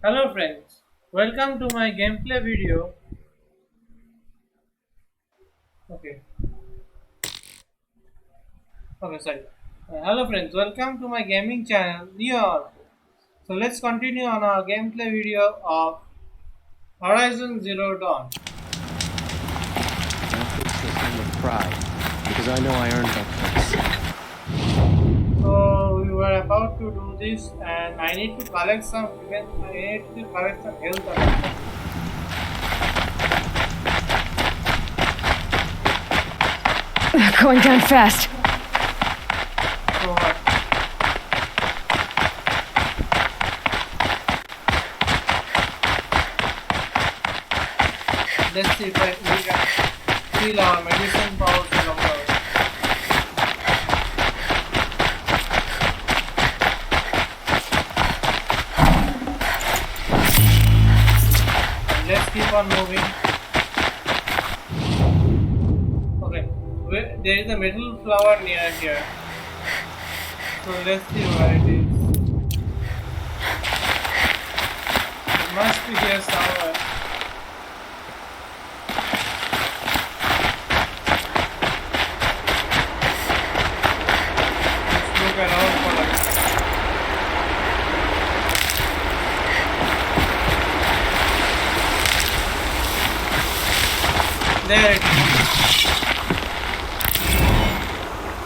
Hello friends, welcome to my gameplay video. Okay, sorry. Hello friends, welcome to my gaming channel Neon. So let's continue on our gameplay video of Horizon Zero Dawn. Now face this home with pride, because I know I earned that place. So we were about to do this, and I need to collect some. I need to collect some health. Going down fast. So what? Let's see if we can feel our medicine powers and our. Let's keep on moving. Okay, there is a metal flower near here. So let's see where it is. It must be here somewhere. Let's look around for it. There it is.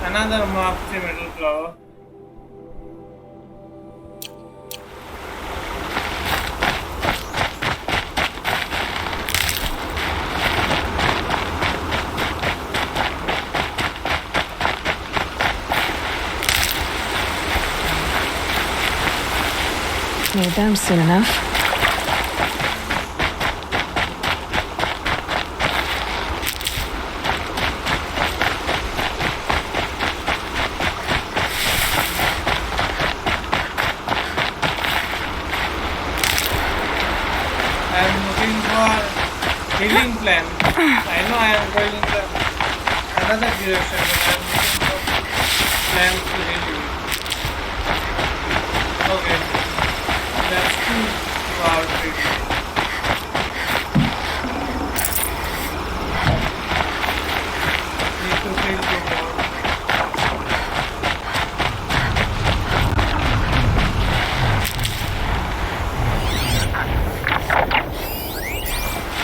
Another Mark III metal flower. Need them soon enough. I am looking for healing plan. I know I am going in the another direction, but I am looking for plans to heal you. Okay, that's too far treatment. Need to heal you more.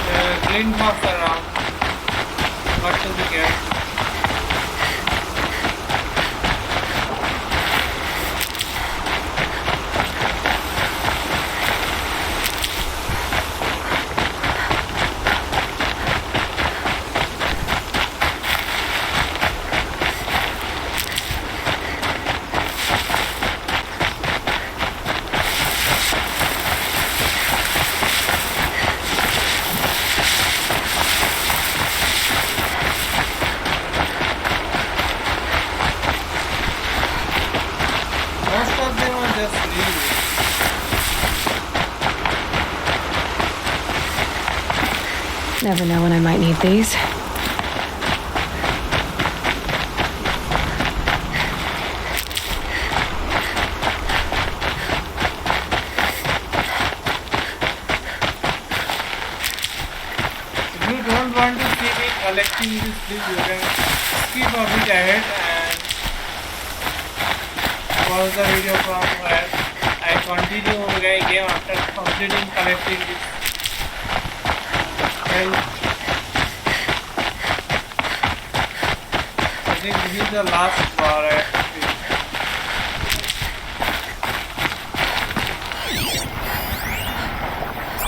There are green marks around. What to be careful. Most of them are just leaves. Never know when I might need these. If you don't want to see me collecting this leaf, you can skip a bit ahead and pause the video from where I continue my game after completing collecting this health. I think this is the last bar I have to feel.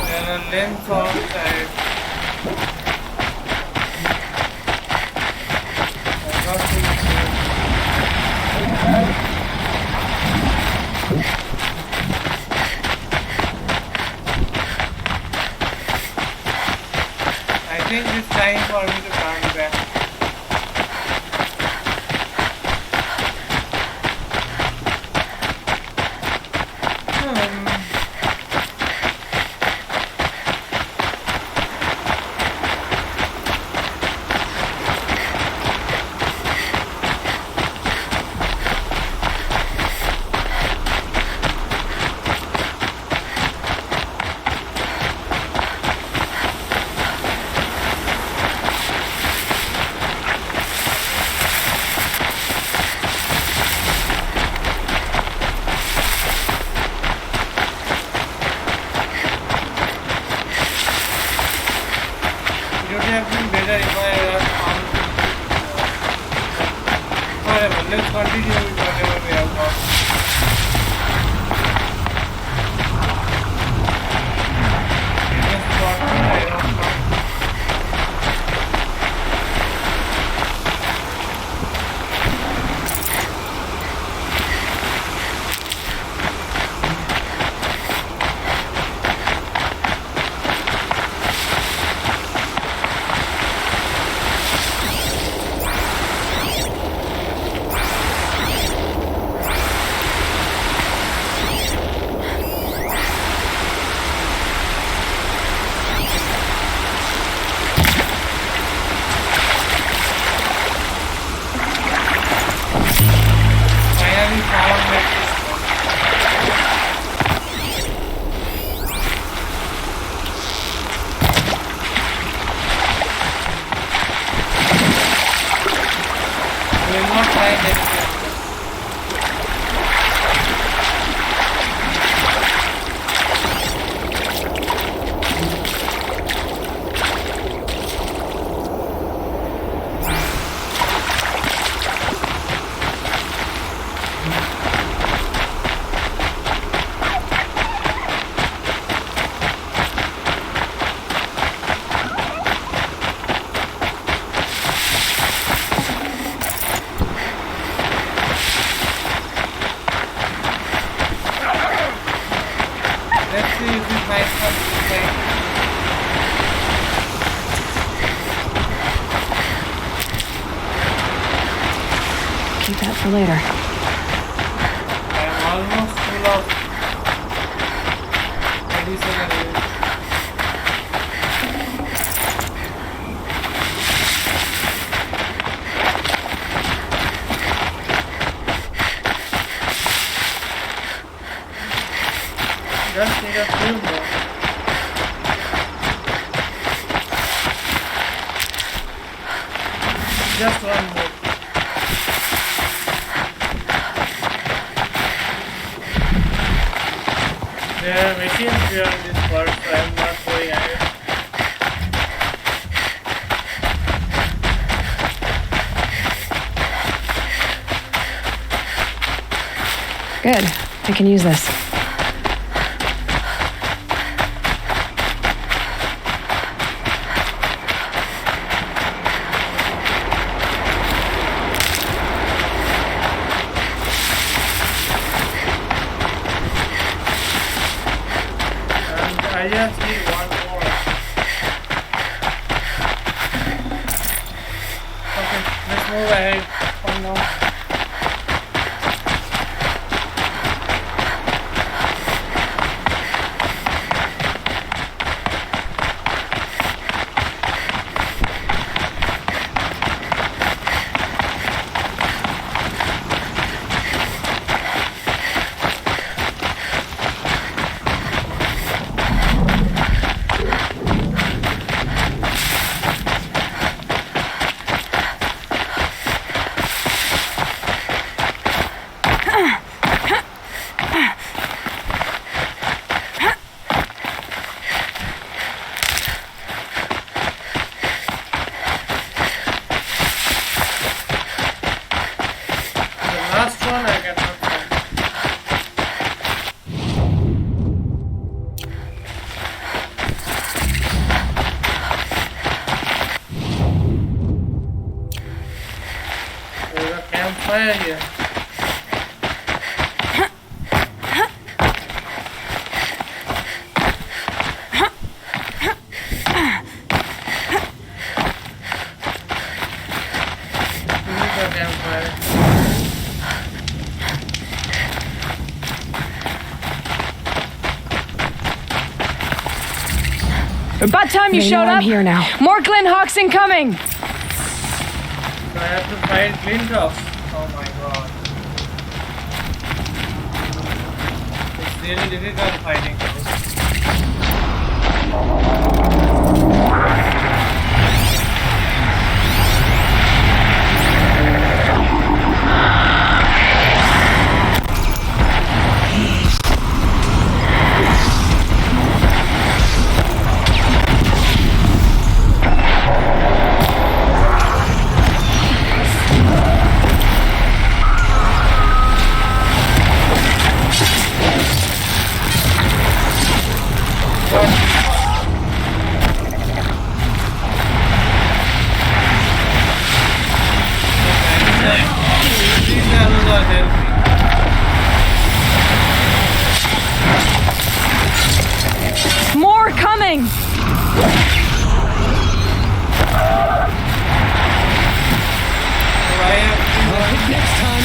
There are lengths on side. I got to I think it's time for me to turn back. Hmm. see if this nice one is like. Keep that for later. I am almost full of medicine and just need a few more. Just one more. There are machines here in this part, so I am not going ahead. Good. I can use this. I just need one more. Okay, let's move ahead from now. Campfire here. This is the campfire. About time you They showed know I'm up. here now. More Glen Hawks incoming. So I have to fight Glintoff. Oh my god. It's really difficult fighting this. More coming. Next time.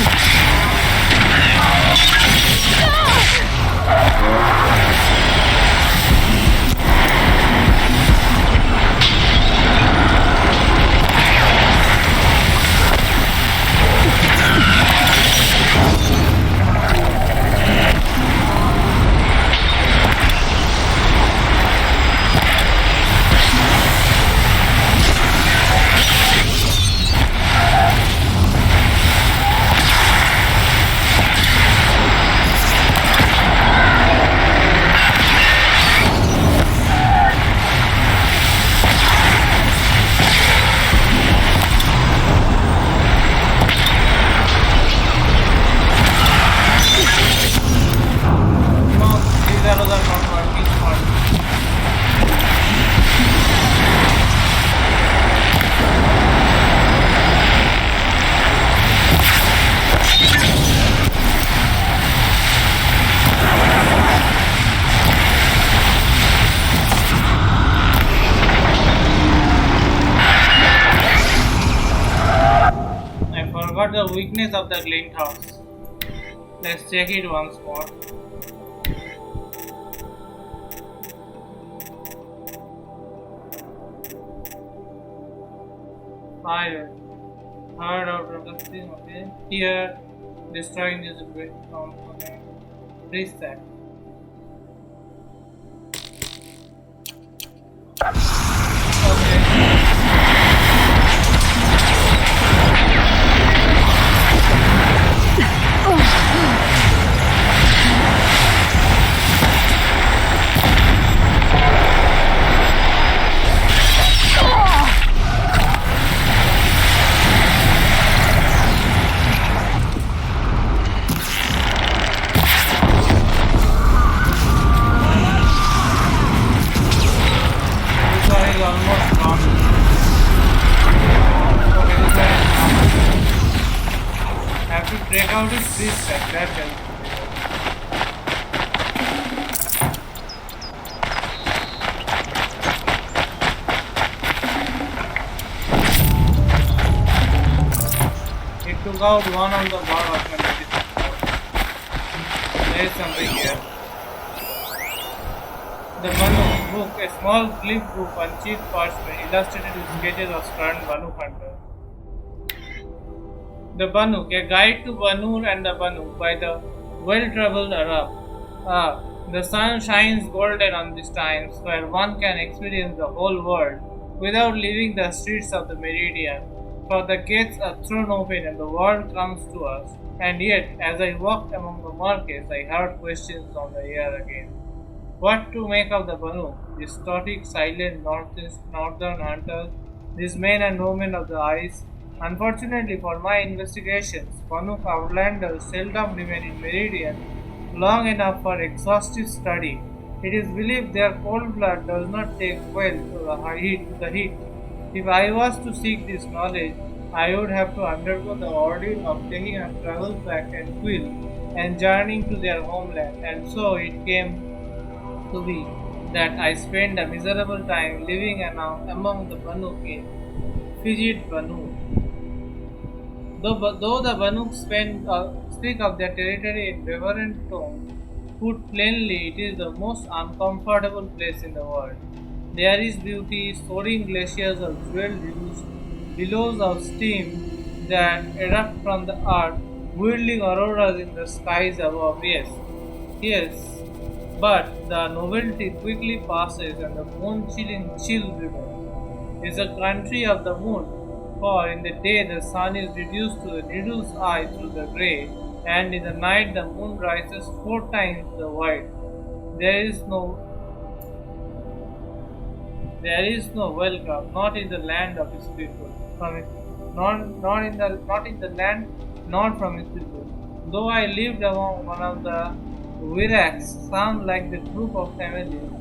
the weakness of the glint house. Let's check it once more. Fire. Hard out of the thing, okay? Here, destroying this great component. Reset. Okay. This one is almost gone. Okay, this one is gone. I have to break out his reset. That helps. It took out one on the bar automatically. There is something here. The Banu book, a small clip book on cheap parchment illustrated with sketches of current Banu hunter. The Banu, a guide to Banur and the Banu by the well-traveled Arab. The sun shines golden on these times where one can experience the whole world without leaving the streets of the meridian. For the gates are thrown open and the world comes to us. And yet, as I walked among the markets, I heard questions on the air again. What to make of the Banu, these static, silent northern hunters, these men and women of the ice? Unfortunately for my investigations, Banu outlanders seldom remain in Meridian long enough for exhaustive study. It is believed their cold blood does not take well to the heat. If I was to seek this knowledge, I would have to undergo the ordeal of taking a travel pack and quill and journeying to their homeland, and so it came to be that I spent a miserable time living among the Banu in Fijit Banu. Though the Banu speak of their territory in reverent tones, put plainly, it is the most uncomfortable place in the world. There is beauty, soaring glaciers of jewel-reduced billows of steam that erupt from the earth, whirling auroras in the skies above. Yes, but the novelty quickly passes and the bone-chilling chill remains. It is a country of the moon, for in the day the sun is reduced to the needle's eye through the grey, and in the night the moon rises 4 times the white. There is no welcome, not in the land of his people, not in the land, not from his people. Though I lived among one of the Wiraks, sound like a group of families,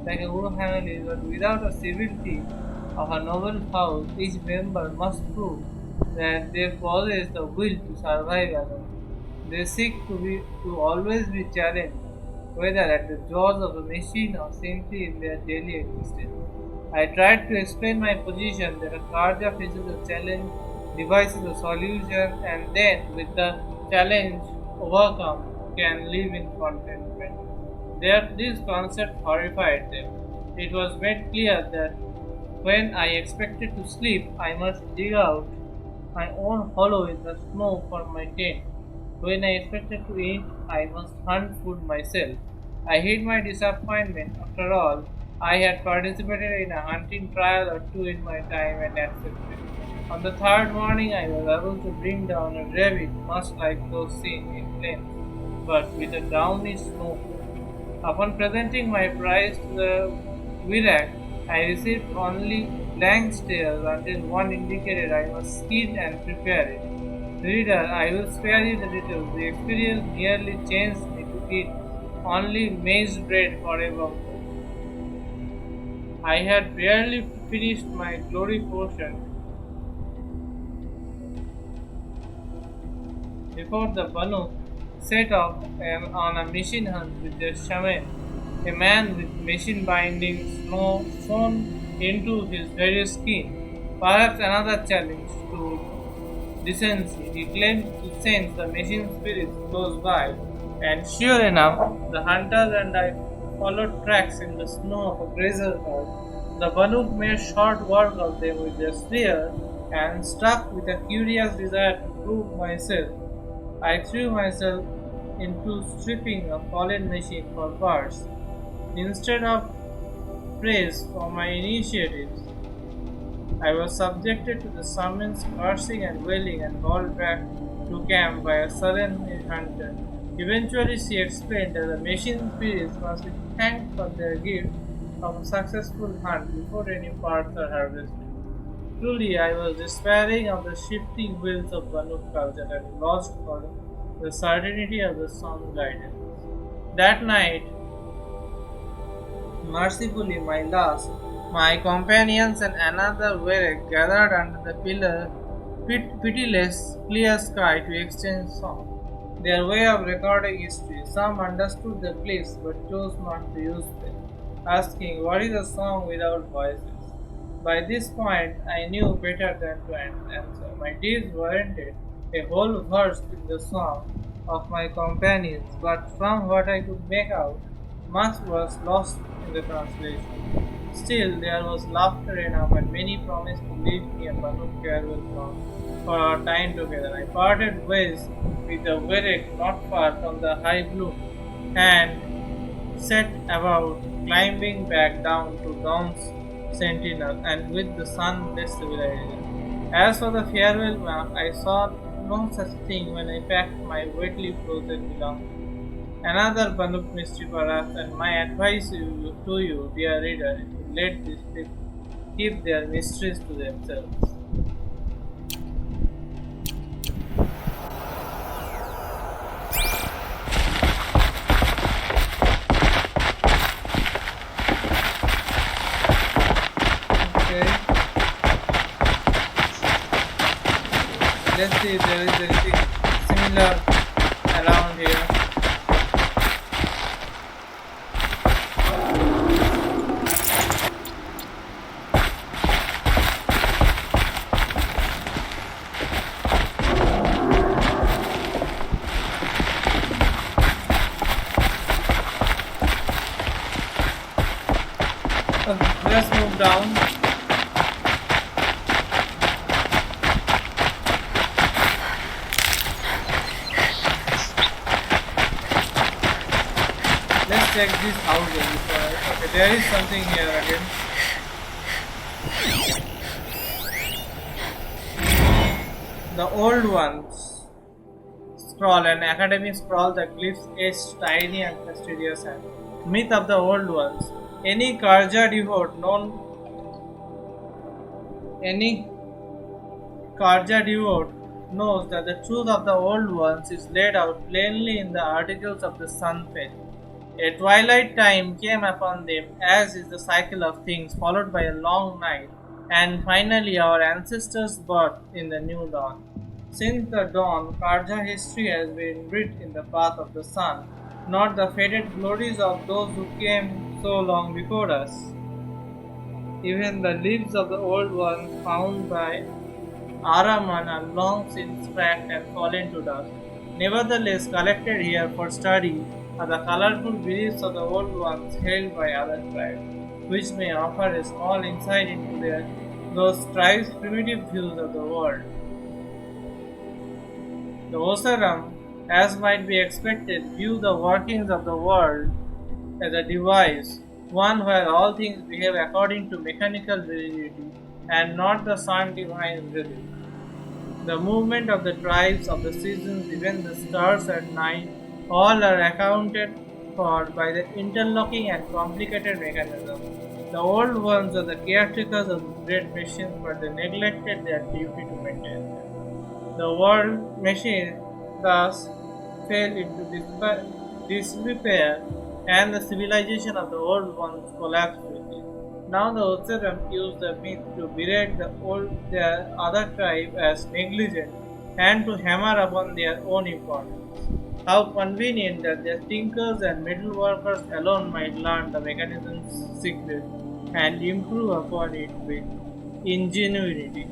but without a civility of a noble house, each member must prove that they possess the will to survive alone. They seek to always be challenged, whether at the jaws of a machine or simply in their daily existence. I tried to explain my position that a Karja faces a challenge, devises a solution, and then, with the challenge overcome, can live in contentment. This concept horrified them. It was made clear that when I expected to sleep, I must dig out my own hollow in the snow for my tent. When I expected to eat, I must hunt food myself. I hid my disappointment. After all, I had participated in a hunting trial or two in my time and accepted. On the third morning, I was able to bring down a rabbit, much like those seen in flames, but with a downy snowflake. Upon presenting my prize to the Virak, I received only blank stares until one indicated I must skin and prepare it. Reader, I will spare you the details. The experience nearly changed me to eat only maize bread forever. I had barely finished my glory portion before the Banu set off on a machine hunt with their shaman, a man with machine bindings sewn into his very skin. Perhaps another challenge to decency. He claimed to sense the machine spirits close by, and sure enough, the hunters and I followed tracks in the snow of a grazer herd. The Banuk made short work of them with their spear, and struck with a curious desire to prove myself, I threw myself into stripping a fallen machine for parts. Instead of praise for my initiatives, I was subjected to the summons, cursing and wailing, and hauled back to camp by a sullen hunter. Eventually, she explained that the machine spirits must be thanked for their gift of a successful hunt before any parts are harvested. Truly, I was despairing of the shifting wheels of Banuk culture and lost for the certainty of the song guidance. That night, mercifully, my companions and another were gathered under the pitiless, clear sky to exchange song. Their way of recording history. Some understood the clips but chose not to use them, asking, "What is a song without voices?" By this point, I knew better than to answer. My deeds warranted a whole verse in the song of my companions, but from what I could make out, much was lost in the translation. Still, there was laughter enough, and many promised to leave me a Banuk farewell song for our time together. I parted ways with the Werek not far from the high bloom, and set about climbing back down to Dawn's sentinel, and with the sun-blessed civilization. As for the farewell map, I saw no such thing when I packed my wetly frozen belongings. Another Banuk mystery perhaps, and my advice to you, dear reader, is to let these people keep their mysteries to themselves. Okay. Let's see if there is anything similar around here. Let's move down. Let's check this out before. Okay, there is something here again. The old ones scroll, an academic scroll that glyphs etched tiny and fastidious hand. Myth of the old ones. Any Karja devote knows that the truth of the old ones is laid out plainly in the articles of the Sun Faith. A twilight time came upon them, as is the cycle of things, followed by a long night, and finally our ancestors' birth in the new dawn. Since the dawn, Karja history has been writ in the path of the sun, not the faded glories of those who came so long before us. Even the lives of the old ones found by Araman are long since cracked and fallen to dust. Nevertheless, collected here for study are the colorful beliefs of the old ones held by other tribes, which may offer a small insight into those tribes' primitive views of the world. The Osaram, as might be expected, view the workings of the world as a device, one where all things behave according to mechanical rigidity and not the sun divine rhythm. The movement of the tribes, of the seasons, even the stars at night, all are accounted for by the interlocking and complicated mechanism. The old ones are the caretakers of the great machines, but they neglected their duty to maintain them. The world machine thus fell into disrepair, and the civilization of the old ones collapsed with it. Now the Otseram use the myth to berate their other tribe as negligent and to hammer upon their own importance. How convenient that their tinkers and metal workers alone might learn the mechanism's secret and improve upon it with ingenuity.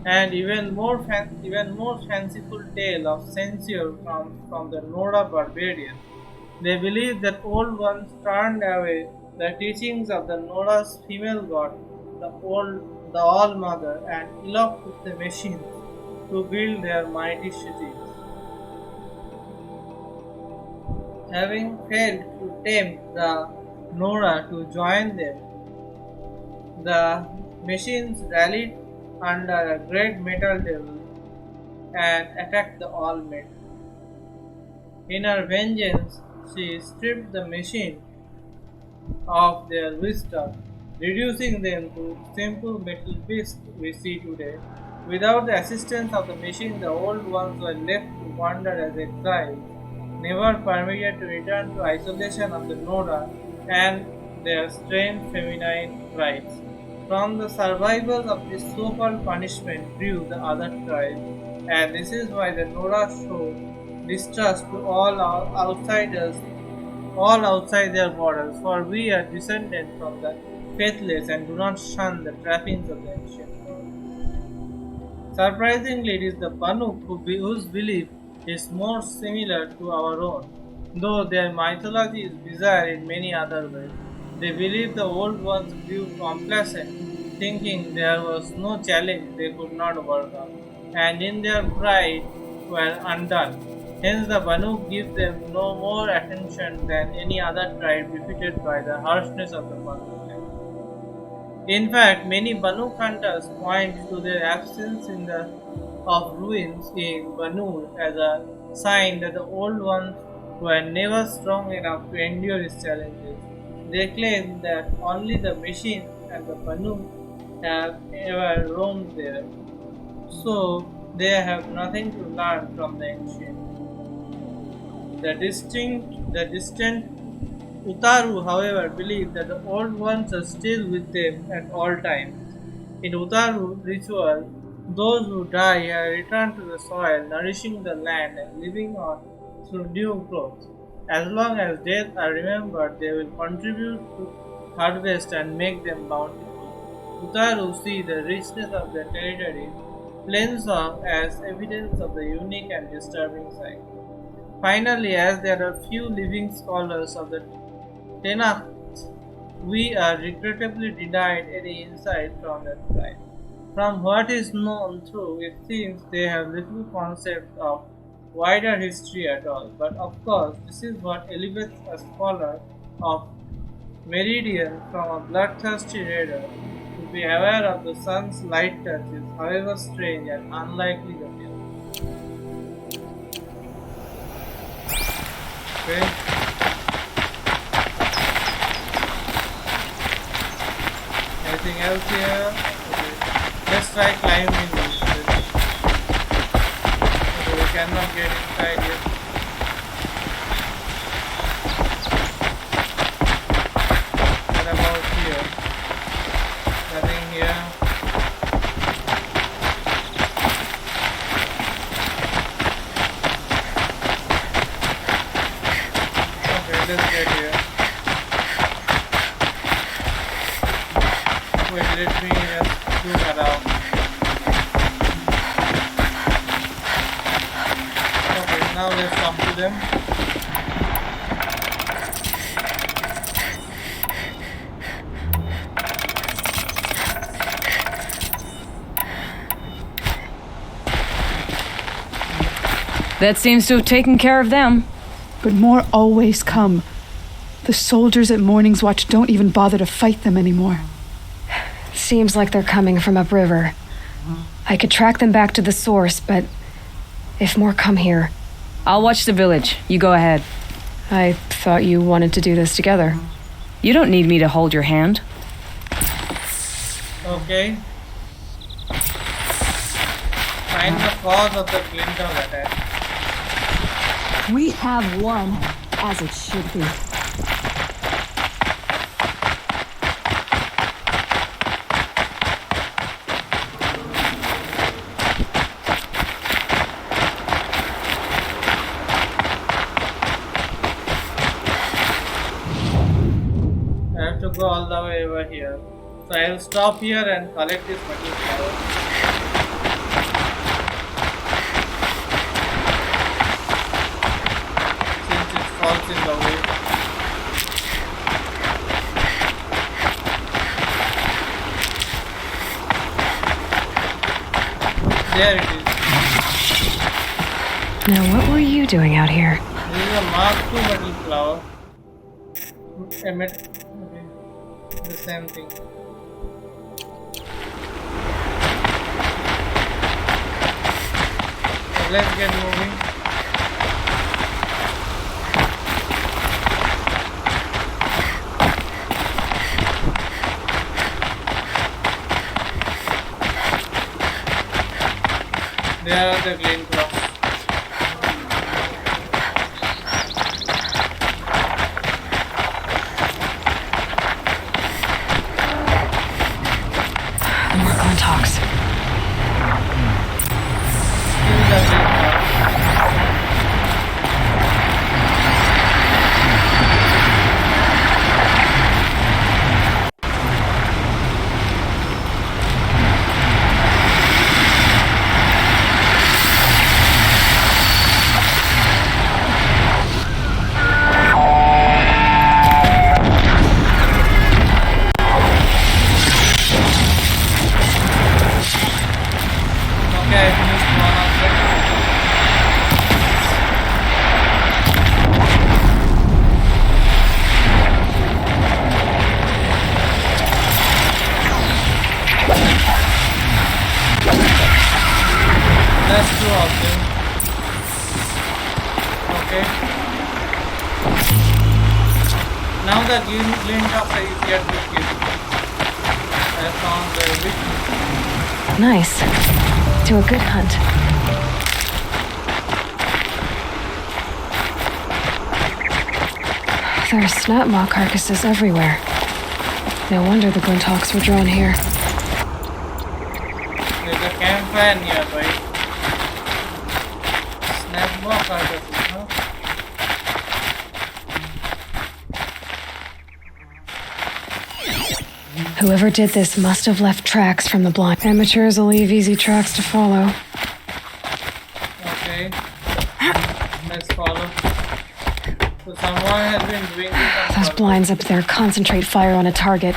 And even more fanciful tale of censure comes from the Nora barbarian. They believe that old ones turned away the teachings of the Nora's female god, the All Mother, and eloped with the machines to build their mighty cities. Having failed to tempt the Nora to join them, the machines rallied under a great metal devil and attacked the All Maid. In her vengeance, she stripped the machine of their wisdom, reducing them to simple metal beasts we see today. Without the assistance of the machine, the old ones were left to wander as exiles, never permitted to return to isolation of the Nora and their strange feminine rights. From the survivors of this so-called punishment grew the other tribes, and this is why the Nora show distrust to all outside their borders, for we are descended from the faithless and do not shun the trappings of the ancient world. Surprisingly, it is the Banuk whose belief is more similar to our own, though their mythology is bizarre in many other ways. They believe the old ones grew complacent, thinking there was no challenge they could not overcome, and in their pride were undone. Hence, the Banuk give them no more attention than any other tribe defeated by the harshness of the Banuk. In fact, many Banuk hunters point to their absence of ruins in Banur as a sign that the old ones were never strong enough to endure its challenges. They claim that only the machine and the Banuk have ever roamed there, so they have nothing to learn from the ancient. The distant Utaru, however, believe that the old ones are still with them at all times. In Utaru ritual, those who die are returned to the soil, nourishing the land and living on through new growth. As long as dead are remembered, they will contribute to harvest and make them bountiful. Utaru see the richness of their territory plains off as evidence of the unique and disturbing sight. Finally, as there are few living scholars of the Tanakh, we are regrettably denied any insight from that tribe. From what is known through, it seems they have little concept of wider history at all. But of course, this is what elevates a scholar of Meridian from a bloodthirsty raider to be aware of the sun's light touches, however strange and unlikely the appear. Okay. Anything else here? Okay. Let's try climbing this. Okay, we cannot get inside yet. What about here? Nothing here. Okay, let's get here. Wait, let me just zoom around. Okay, now let's talk to them. That seems to have taken care of them. But more always come. The soldiers at Morning's Watch don't even bother to fight them anymore. Seems like they're coming from upriver. I could track them back to the source, but if more come here... I'll watch the village. You go ahead. I thought you wanted to do this together. You don't need me to hold your hand. Okay. Find the cause of the Clinton attack. We have won, as it should be. I have to go all the way over here. So I will stop here and collect this metal flower. walls in the way. There it is. Now, what were you doing out here? This is a Mark II metal flower. Okay. The same thing. So let's get moving. There are the green blocks. More contacts. Kill the green block. Okay, I finished one of them. That's two of them. Okay. Now the glint of is yet to kill. I found the victim. Nice. To a good hunt. There are snap maw carcasses everywhere. No wonder the Glinthawks were drawn here. There's a campfire nearby. Snap maw carcasses, huh? Whoever did this must have left tracks from the blind. Amateurs will leave easy tracks to follow. Okay. Let's follow. So someone has been doing this on Those purpose. blinds up there concentrate fire on a target.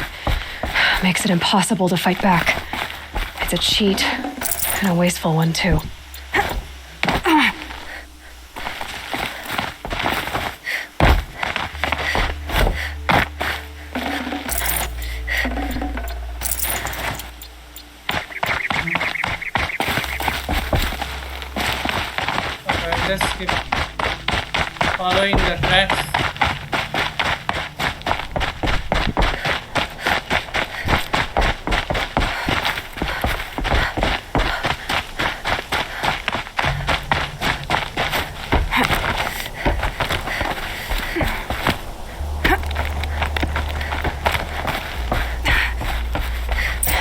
Makes it impossible to fight back. It's a cheat, and a wasteful one too. Okay, let's keep following the tracks.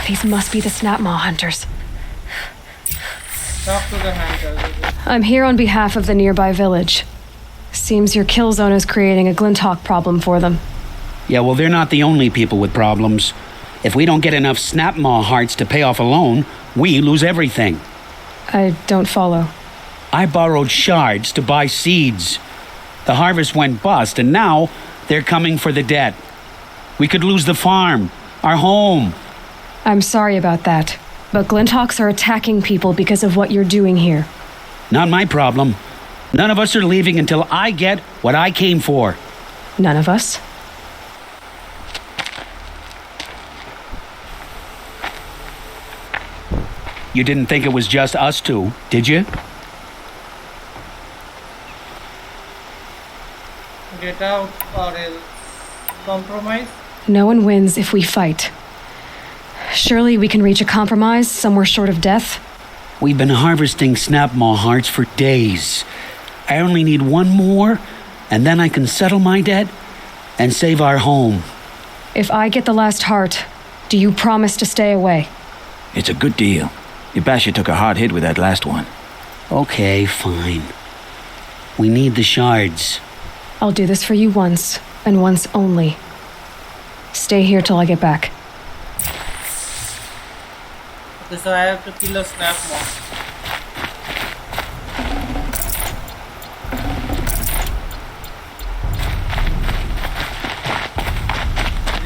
These must be the snap maw hunters. Talk to the hunters. I'm here on behalf of the nearby village. Seems your Killzone is creating a Glinthawk problem for them. Yeah, well, they're not the only people with problems. If we don't get enough Snapmaw hearts to pay off a loan, we lose everything. I don't follow. I borrowed shards to buy seeds. The harvest went bust, and now they're coming for the debt. We could lose the farm, our home. I'm sorry about that, but Glinthawks are attacking people because of what you're doing here. Not my problem. None of us are leaving until I get what I came for. None of us? You didn't think it was just us two, did you? Get out or else compromise. No one wins if we fight. Surely we can reach a compromise somewhere short of death? We've been harvesting Snapmaw hearts for days. I only need one more, and then I can settle my debt and save our home. If I get the last heart, do you promise to stay away? It's a good deal. Ibasha took a hard hit with that last one. Okay, fine. We need the shards. I'll do this for you once, and once only. Stay here till I get back. Okay, so I have to kill a snap maw.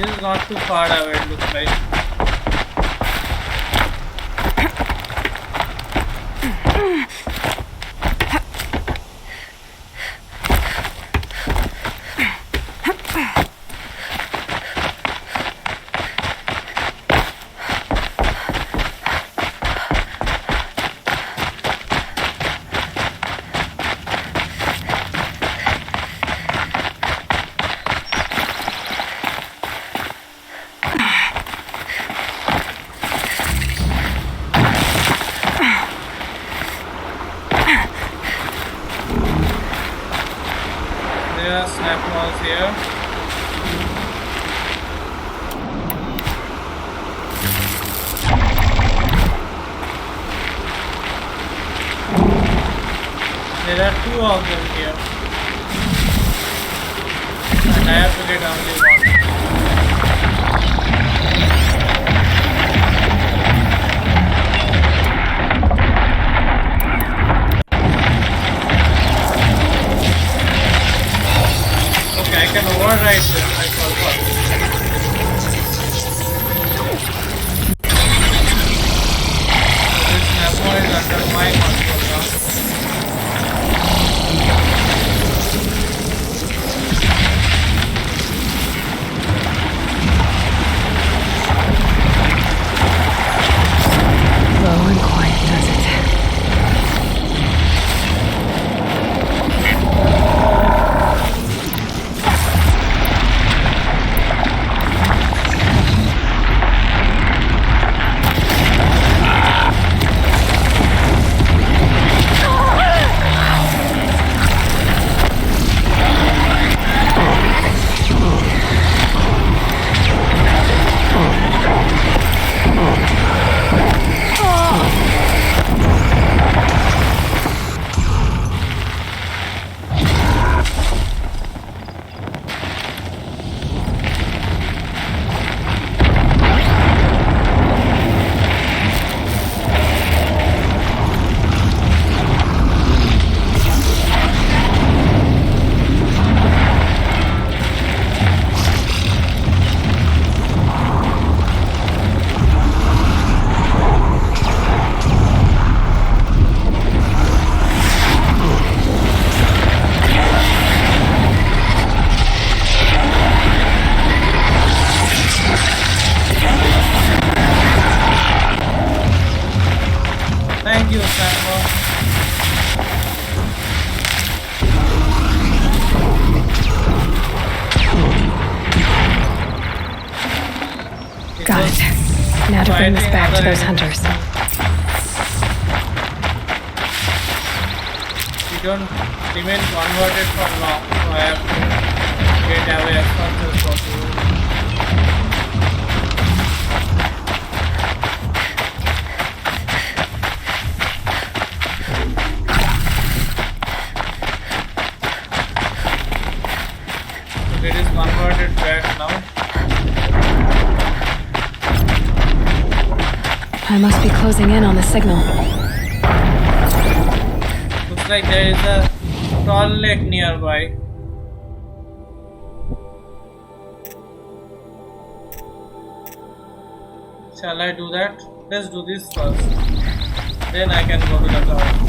This is not too far away, it looks like. There are two of them here, and I have to get only one. Okay, I can override this. I forgot. So this Nemo is under my control now. Low and quiet, does it? Thank you, Samuel. Got it. Now to bring this back to those hunters. We don't remain converted for long, so I have to get away as fast as possible. So it is converted back now. I must be closing in on the signal. Looks like there is a tall lake nearby. Shall I do that? Let's do this first. Then I can go to the tower.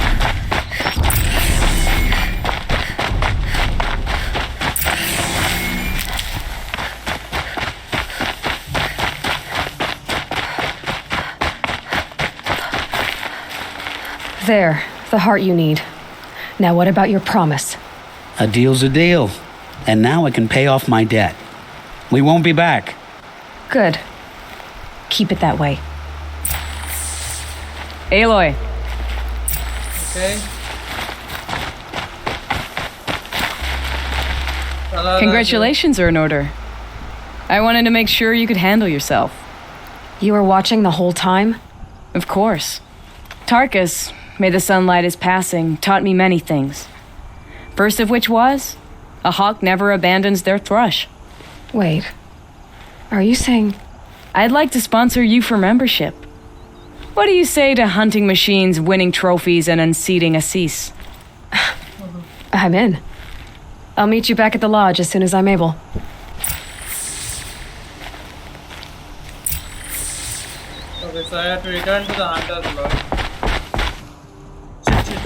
There, the heart you need. Now what about your promise? A deal's a deal. And now I can pay off my debt. We won't be back. Good. Keep it that way. Aloy. Okay. Congratulations are in order. I wanted to make sure you could handle yourself. You were watching the whole time? Of course. Tarkus, may the sunlight is passing, taught me many things. First of which was, a hawk never abandons their thrush. Wait. Are you saying... I'd like to sponsor you for membership. What do you say to hunting machines, winning trophies, and unseating Assis? I'm in. I'll meet you back at the lodge as soon as I'm able. So I have to return to the hunter's lodge. Shit.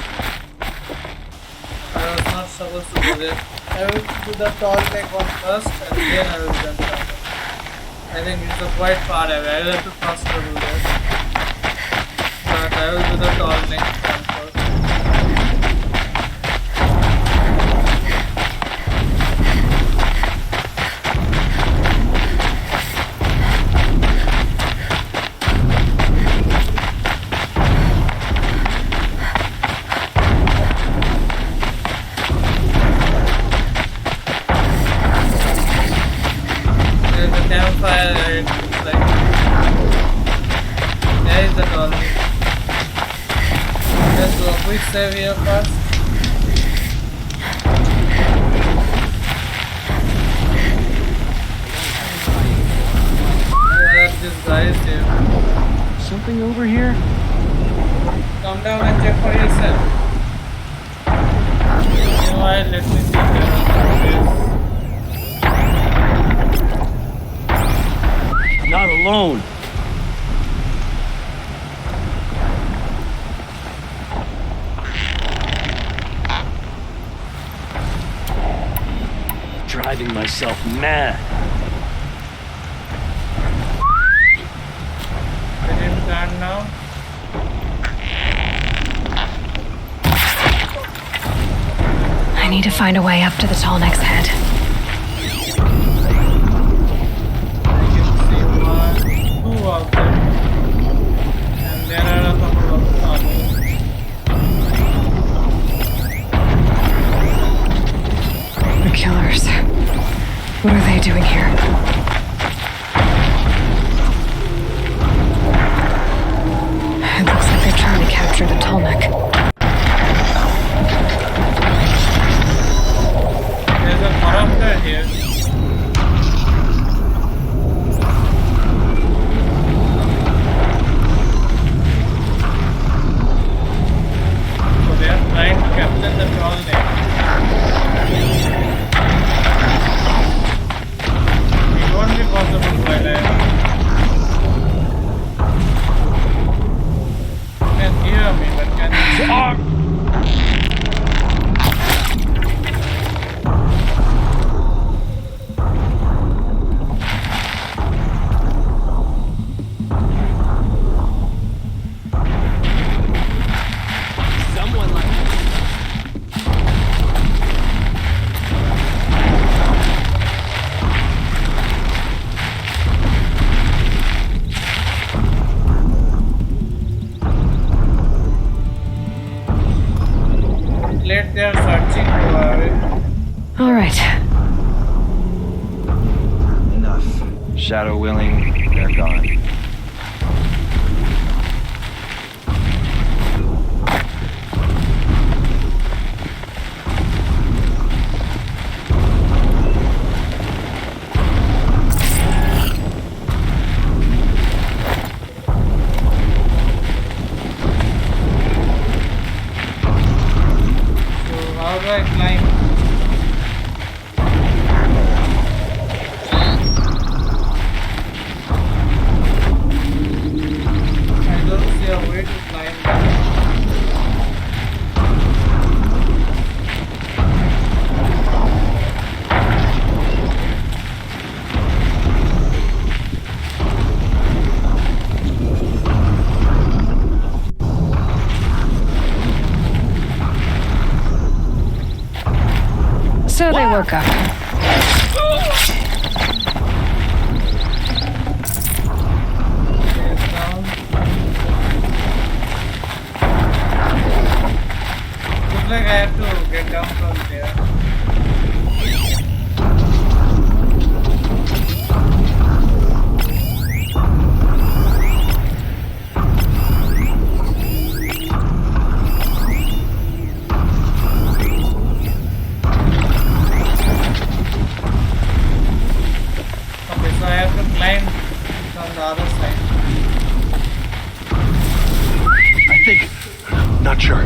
I was not supposed to go there. I will do the tall neck one first and then I will jump down. I think it's a quite far away. I will have to cross the road there. But I will do the tall neck one first. Campfire, like there is the dolly. Let's do a quick save here first. Yeah, this guy is here. Something over here? Come down and check for yourself. Meanwhile, let me see there are some. Not alone. Driving myself mad. Let him turn now. I need to find a way up to the tall neck's head. Two of them, and there are a couple of others. The killers. What are they doing here? It looks like they're trying to capture the tall neck. There's a corruptor here. Trying to capture the tall neck. It won't be possible while I You can hear me, but can you they're searching for it. All right. Enough. Shadow willing, they're gone. How do I climb? I don't see a way to climb that. So they woke up. Down. Looks like I have to get down from there. Okay, so I have to climb from the other side. I think. Not sure.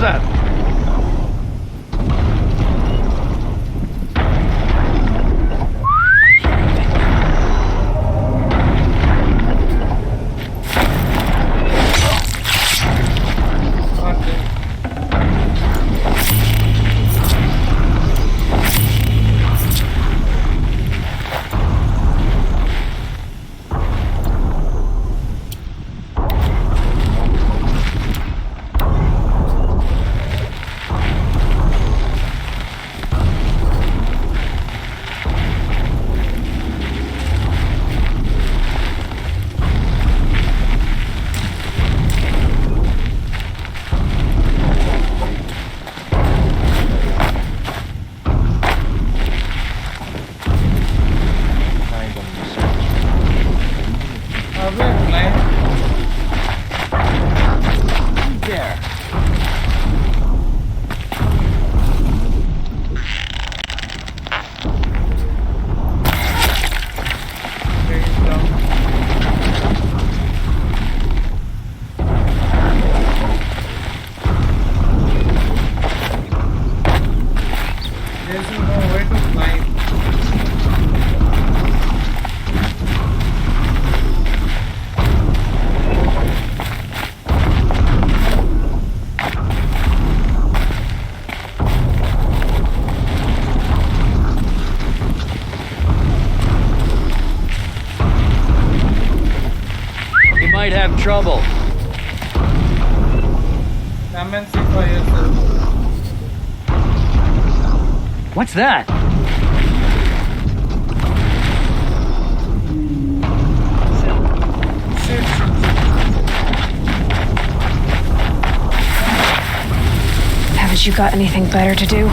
that? Might have trouble. Come and see for yourself. What's that? Haven't you got anything better to do?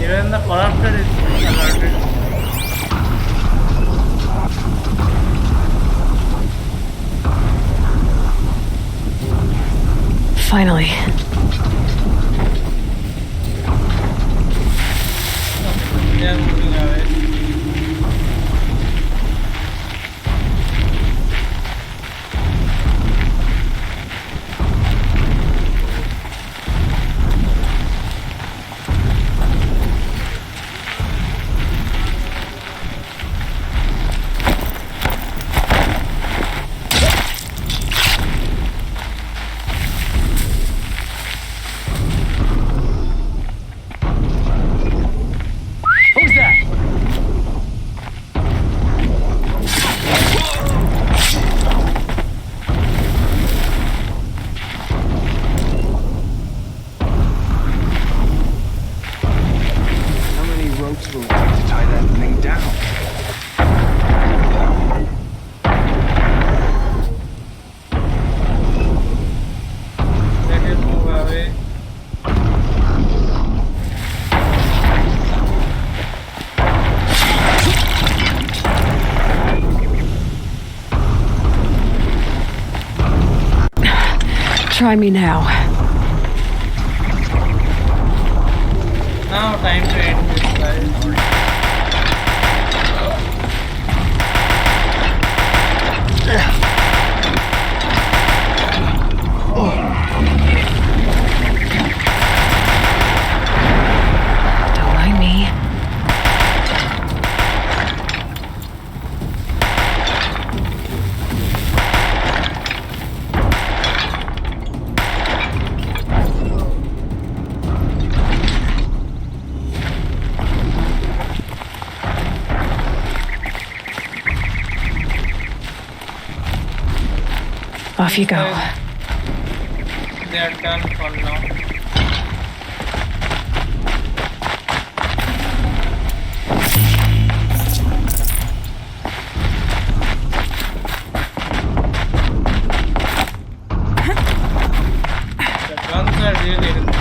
Even the corrupted is alerted. Finally. They are moving away. Who's that? How many ropes will it take to tie that thing down? Let it move away. Try me now. Now time to end this, guys. Don't mind me. Off you go. They are done for now. The guns are really helpful.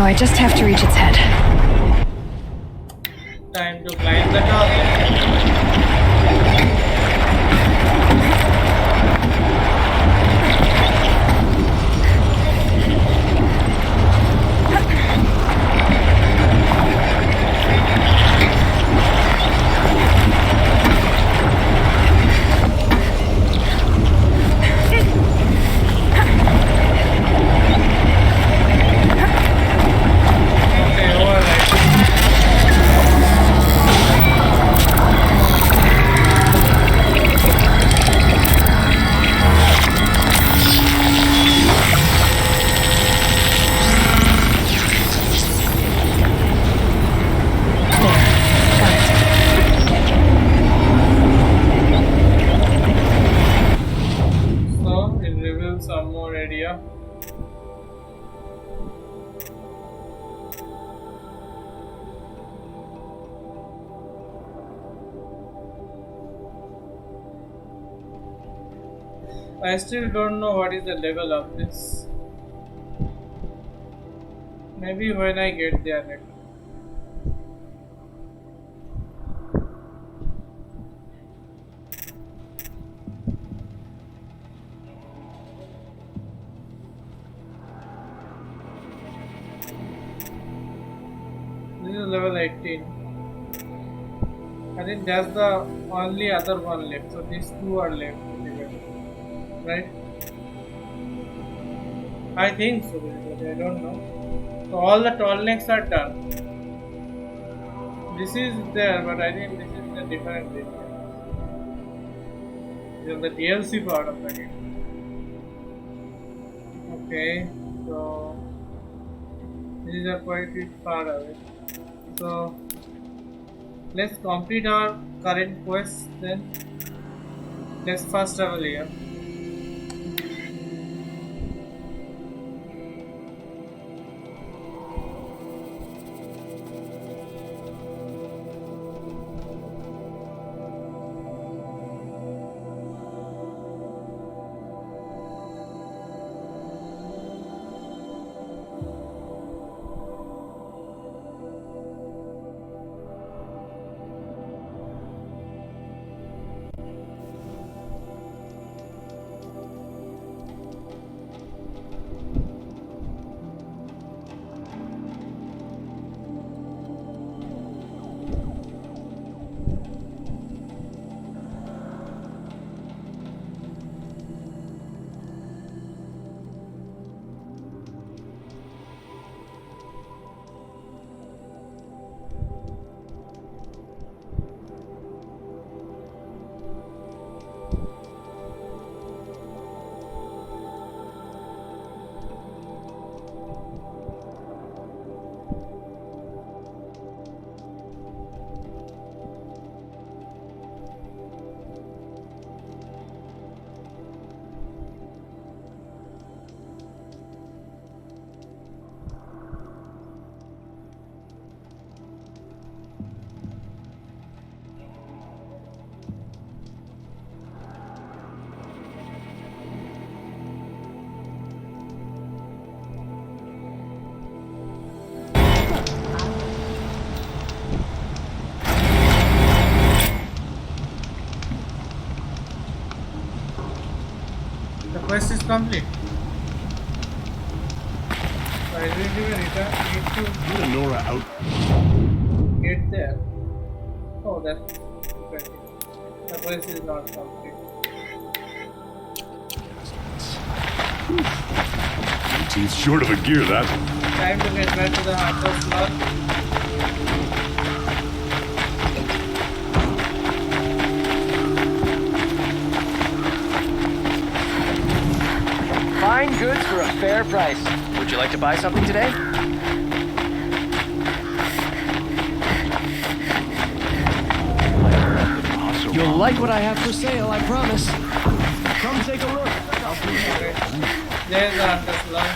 I just have to reach its head. Time to climb the tower. Some more area. I still don't know what is the level of this. Maybe when I get there later. This is level 18. I think that's the only other one left. So these two are left. Right? I think so, but I don't know. So all the tall necks are done. This is there, but I think this is a different area. This is the DLC part of the game. Okay, so this is a quite far away. So let's complete our current quest then. Let's first travel here. The quest is complete. I really need to Nora out. get there. Oh, that's interesting. The quest is not complete. Teeth short of a gear, that. Time to get back to the hardcore slot. Fine goods for a fair price. Would you like to buy something today? You'll like what I have for sale, I promise. Come take a look. There's the hardcore slot.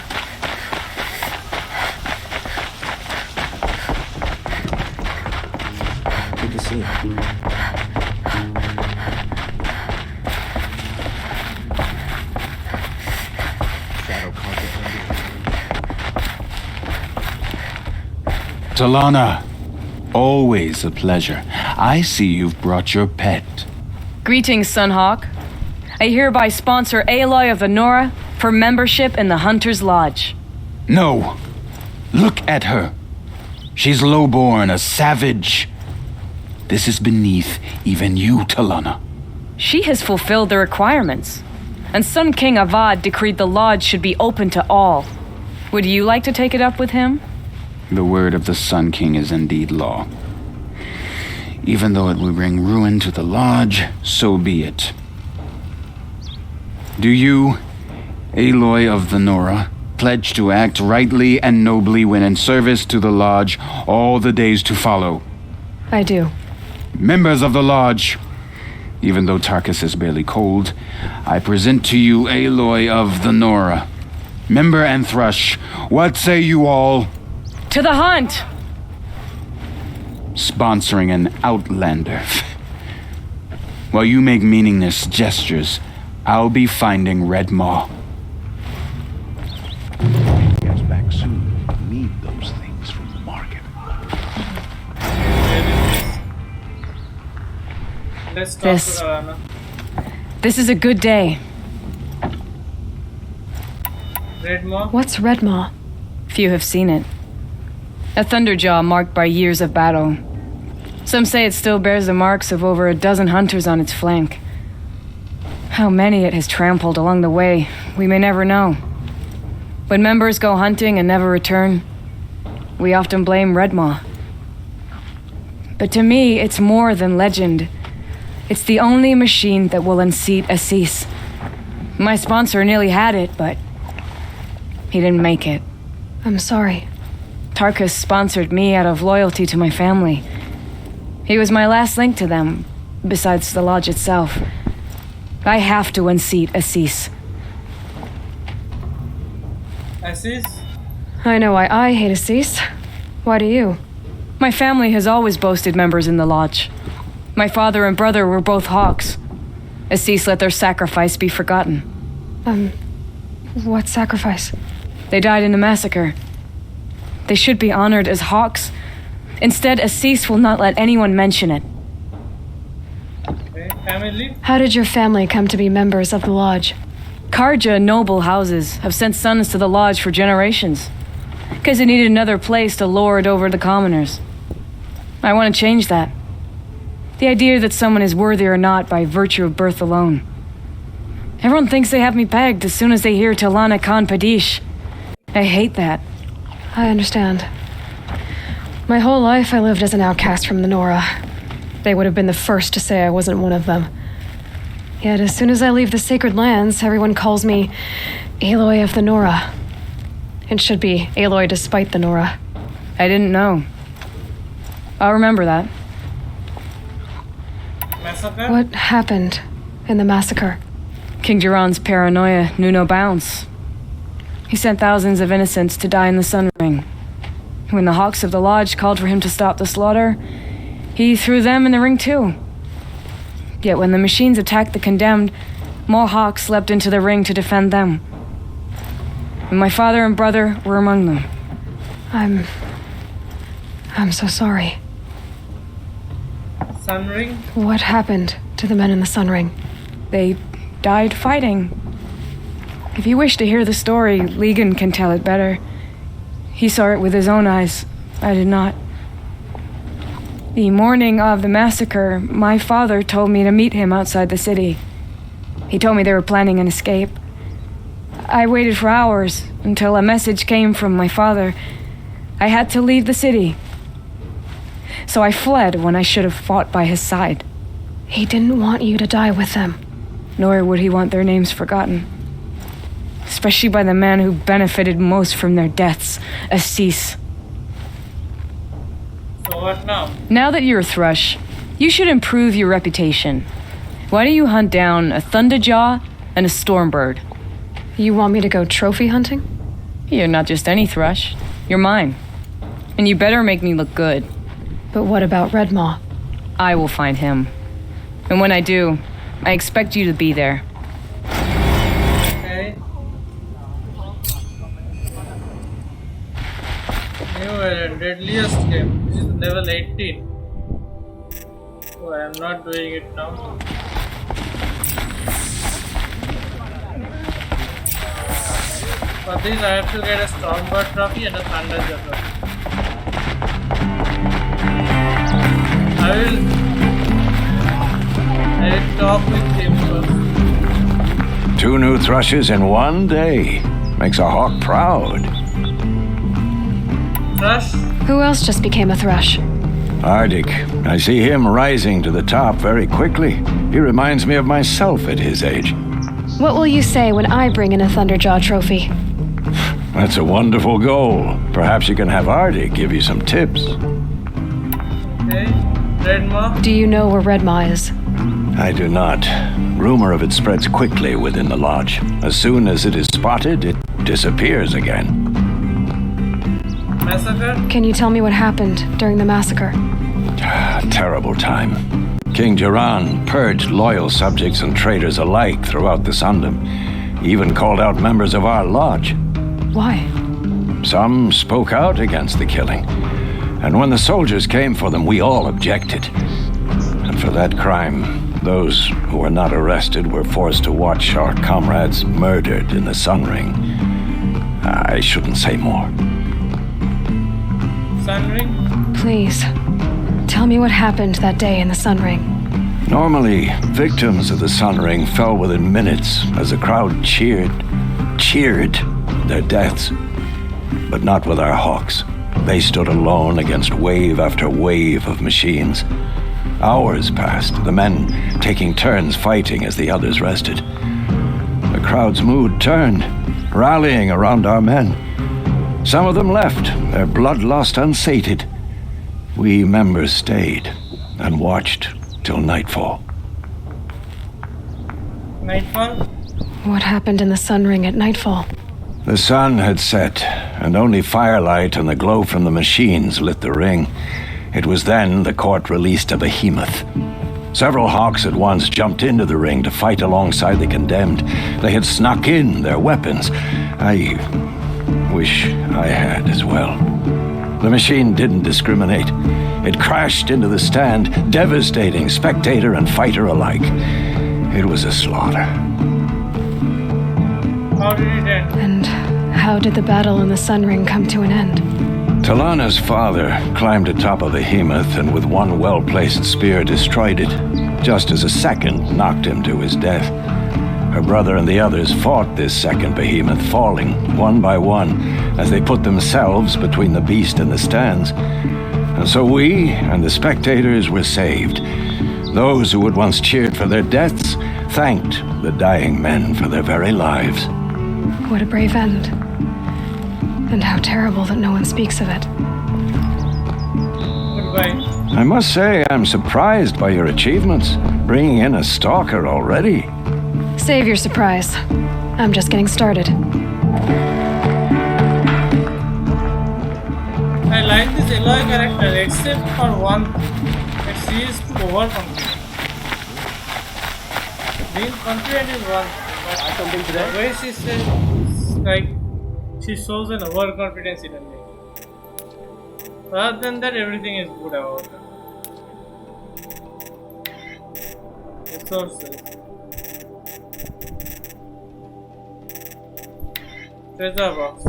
Good to see you. Talana, always a pleasure. I see you've brought your pet. Greetings, Sunhawk. I hereby sponsor Aloy of the Nora for membership in the Hunter's Lodge. No. Look at her. She's lowborn, a savage. This is beneath even you, Talana. She has fulfilled the requirements, and Sun King Avad decreed the lodge should be open to all. Would you like to take it up with him? The word of the Sun King is indeed law. Even though it will bring ruin to the lodge, so be it. Do you, Aloy of the Nora, pledge to act rightly and nobly when in service to the lodge all the days to follow? I do. Members of the lodge, even though Tarkus is barely cold, I present to you Aloy of the Nora. Member and Thrush, what say you all? To the hunt! Sponsoring an outlander. While you make meaningless gestures, I'll be finding Red Maw. Gets back soon. Need those things from the market. Let's talk This- to Talana. This is a good day. Red Maw? What's Redmaw? Few have seen it. A thunderjaw marked by years of battle. Some say it still bears the marks of over a dozen hunters on its flank. How many it has trampled along the way, we may never know. When members go hunting and never return, we often blame Redmaw. But to me, it's more than legend. It's the only machine that will unseat Assis. My sponsor nearly had it, but he didn't make it. I'm sorry. Tarkus sponsored me out of loyalty to my family. He was my last link to them, besides the lodge itself. I have to unseat Assis. Assis? I know why I hate Assis. Why do you? My family has always boasted members in the lodge. My father and brother were both hawks. Assis let their sacrifice be forgotten. What sacrifice? They died in a massacre. They should be honored as hawks. Instead, Assis will not let anyone mention it. Okay. Family? How did your family come to be members of the lodge? Karja noble houses have sent sons to the lodge for generations, because they needed another place to lord over the commoners. I want to change that. The idea that someone is worthy or not by virtue of birth alone. Everyone thinks they have me pegged as soon as they hear Talana Khan Padish. I hate that. I understand. My whole life I lived as an outcast from the Nora. They would have been the first to say I wasn't one of them. Yet as soon as I leave the sacred lands, everyone calls me Aloy of the Nora. It should be Aloy despite the Nora. I didn't know. I'll remember that. Massacre? What happened in the massacre? King Jiran's paranoia knew no bounds. He sent thousands of innocents to die in the Sun Ring. When the Hawks of the Lodge called for him to stop the slaughter, he threw them in the ring too. Yet when the machines attacked the condemned, more Hawks leapt into the ring to defend them. And my father and brother were among them. I'm so sorry. Sun Ring? What happened to the men in the Sun Ring? They died fighting. If you wish to hear the story, Legan can tell it better. He saw it with his own eyes. I did not. The morning of the massacre, my father told me to meet him outside the city. He told me they were planning an escape. I waited for hours until a message came from my father. I had to leave the city. So I fled when I should have fought by his side. He didn't want you to die with them. Nor would he want their names forgotten. Especially by the man who benefited most from their deaths, Assis. So what now? Now that you're a Thrush, you should improve your reputation. Why don't you hunt down a Thunderjaw and a Stormbird? You want me to go trophy hunting? You're not just any Thrush. You're mine. And you better make me look good. But what about Redmaw? I will find him. And when I do, I expect you to be there. Okay. New variant, deadliest game. This is level 18. So I am not doing it now. For this I have to get a Stormbird trophy and a Thunderjaw trophy. I will talk with him first. 2 new Thrushes in one day. Makes a hawk proud. Thrush? Who else just became a Thrush? Arctic. I see him rising to the top very quickly. He reminds me of myself at his age. What will you say when I bring in a Thunderjaw trophy? That's a wonderful goal. Perhaps you can have Arctic give you some tips. Okay. Redma? Do you know where Redma is? I do not. Rumor of it spreads quickly within the lodge. As soon as it is spotted, it disappears again. Massacre? Can you tell me what happened during the massacre? Terrible time. King Jiran purged loyal subjects and traitors alike throughout the Sundom. He even called out members of our lodge. Why? Some spoke out against the killing. And when the soldiers came for them, we all objected. And for that crime, those who were not arrested were forced to watch our comrades murdered in the Sun Ring. I shouldn't say more. Sun Ring? Please, tell me what happened that day in the Sun Ring. Normally, victims of the Sun Ring fell within minutes as the crowd cheered their deaths. But not with our hawks. They stood alone against wave after wave of machines. Hours passed, the men taking turns fighting as the others rested. The crowd's mood turned, rallying around our men. Some of them left, their bloodlust unsated. We members stayed and watched till nightfall. Nightfall? What happened in the Sun Ring at nightfall? The sun had set, and only firelight and the glow from the machines lit the ring. It was then the court released a behemoth. Several hawks at once jumped into the ring to fight alongside the condemned. They had snuck in their weapons. I wish I had as well. The machine didn't discriminate. It crashed into the stand, devastating spectator and fighter alike. It was a slaughter. How did it end? And how did the battle in the Sun Ring come to an end? Talana's father climbed atop a behemoth and with one well-placed spear destroyed it, just as a second knocked him to his death. Her brother and the others fought this second behemoth, falling one by one as they put themselves between the beast and the stands. And so we and the spectators were saved. Those who had once cheered for their deaths thanked the dying men for their very lives. What a brave end. And how terrible that no one speaks of it. Goodbye. I must say I'm surprised by your achievements, bringing in a stalker already. Save your surprise. I'm just getting started. I like this Aloy character except for one that she is too overconfident. Being confident is one thing, but the way she says, like, she shows an overconfidence in her name. Rather than that, everything is good about her. Resources. Treasure box.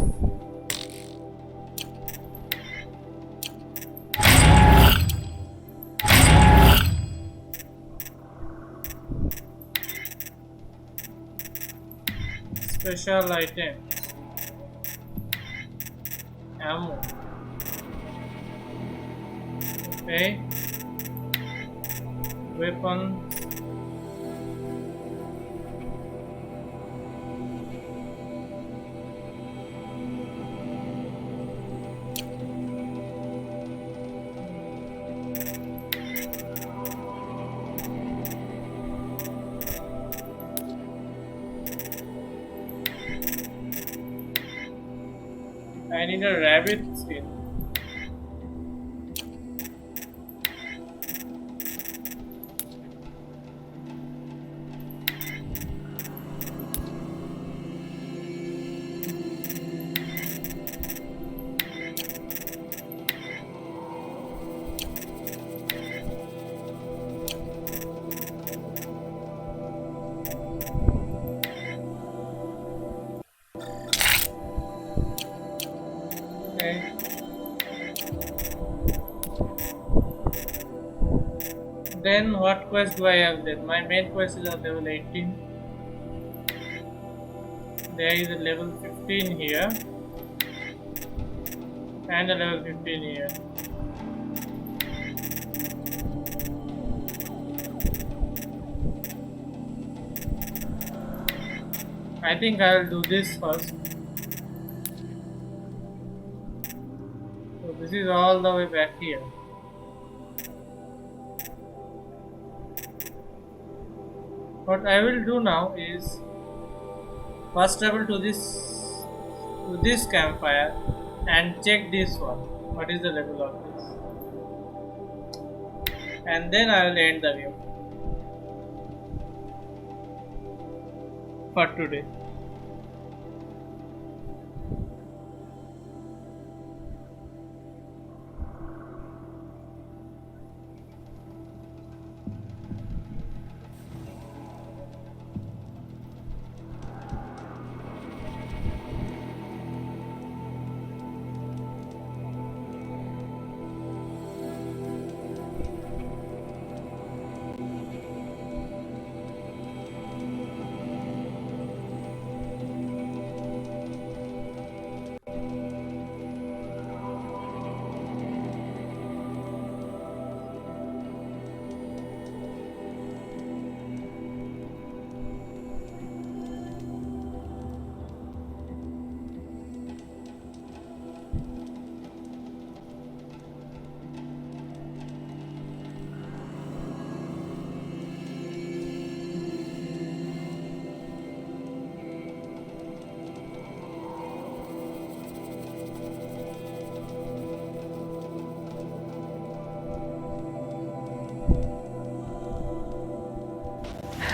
Special item. Ammo. Okay. Weapons. I need a rabbit skin. Okay. Then what quest do I have then? My main quest is on level 18. There is a level 15 here. And a level 15 here. I think I'll do this first. So this is all the way back here. What I will do now is first travel to this campfire and check this one. What is the level of this? And then I will end the video for today.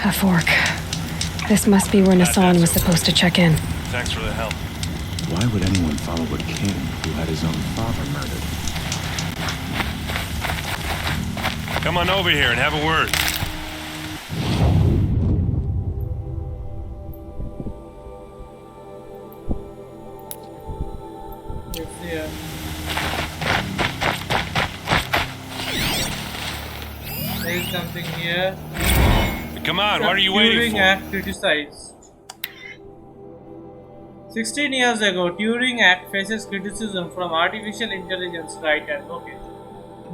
A fork. This must be where Nassan was supposed to check in. Thanks for the help. Why would anyone follow a king who had his own father murdered? Come on over here and have a word. It's here. There is something here. Come on, what are you waiting for? Act criticized. 16 years ago, Turing Act faces criticism from artificial intelligence right advocates.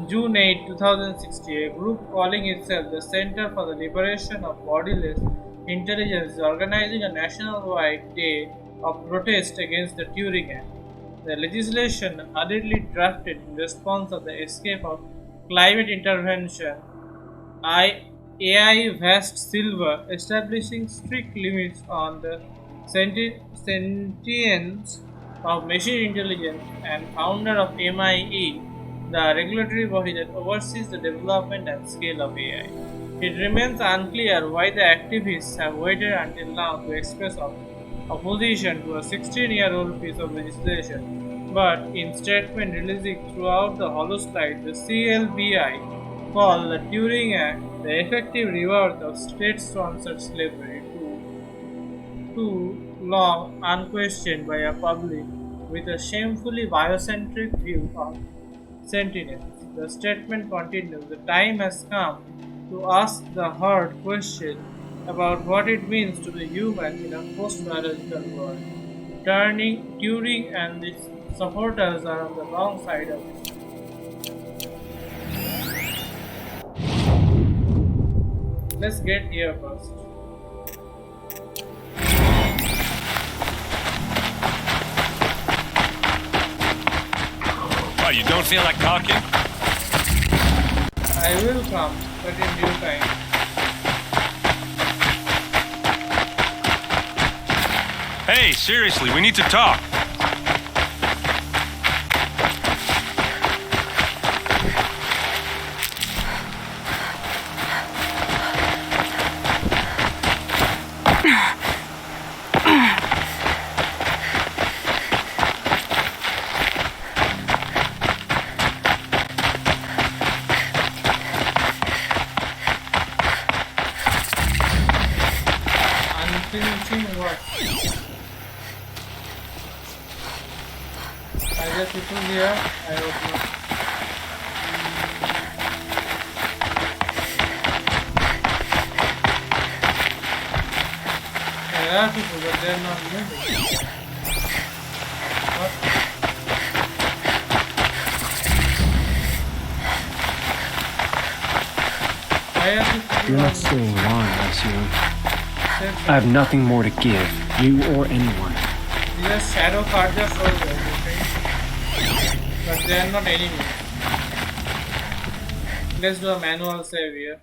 June 8, 2060, a group calling itself the Center for the Liberation of Bodiless Intelligence is organizing a nationwide day of protest against the Turing Act. The legislation, hurriedly drafted in response to the escape of climate intervention, AI Vast Silver, establishing strict limits on the sentience of machine intelligence, and founder of MIE, the regulatory body that oversees the development and scale of AI. It remains unclear why the activists have waited until now to express opposition to a 16-year-old piece of legislation, but in statement releasing throughout the holoslide, the CLBI called the Turing Act the effective rebirth of state-sponsored slavery too long unquestioned by a public with a shamefully biocentric view of sentience. The statement continues, the time has come to ask the hard question about what it means to be human in a post-biological world. Turing and its supporters are on the wrong side of it. Let's get here first. Oh, you don't feel like talking? I will come, but in due time. Hey, seriously, we need to talk. Finishing what? I just people here. I hope not. There are people, but they're not moving. What? Why are people You're not staying long, Monsieur. I have nothing more to give, you or anyone. These are shadow cards are soldiers, okay? But they are not enemies. Let's do a manual save here.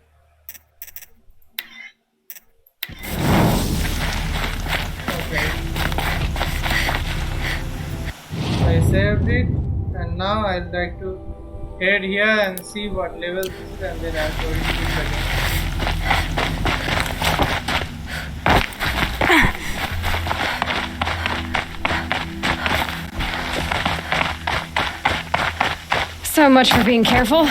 Okay. I saved it, and now I'd like to head here and see what level this is, and then I'll go into it again. So much for being careful.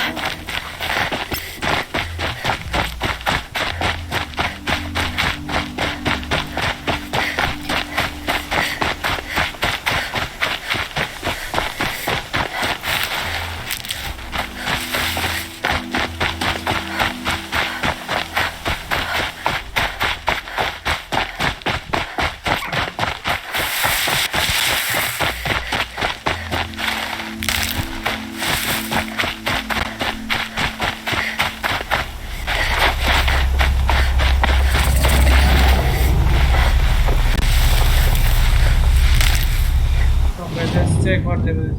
Check what level is.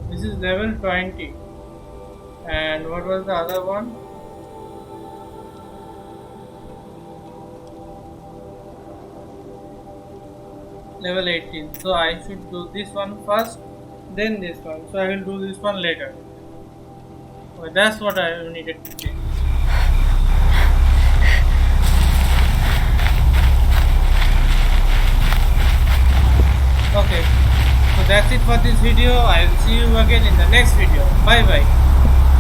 This is level 20. And what was the other one? Level 18. So I should do this one first, then this one. So I will do this one later. Well, that's what I needed to change. Okay. So that's it for this video. I will see you again in the next video. Bye bye.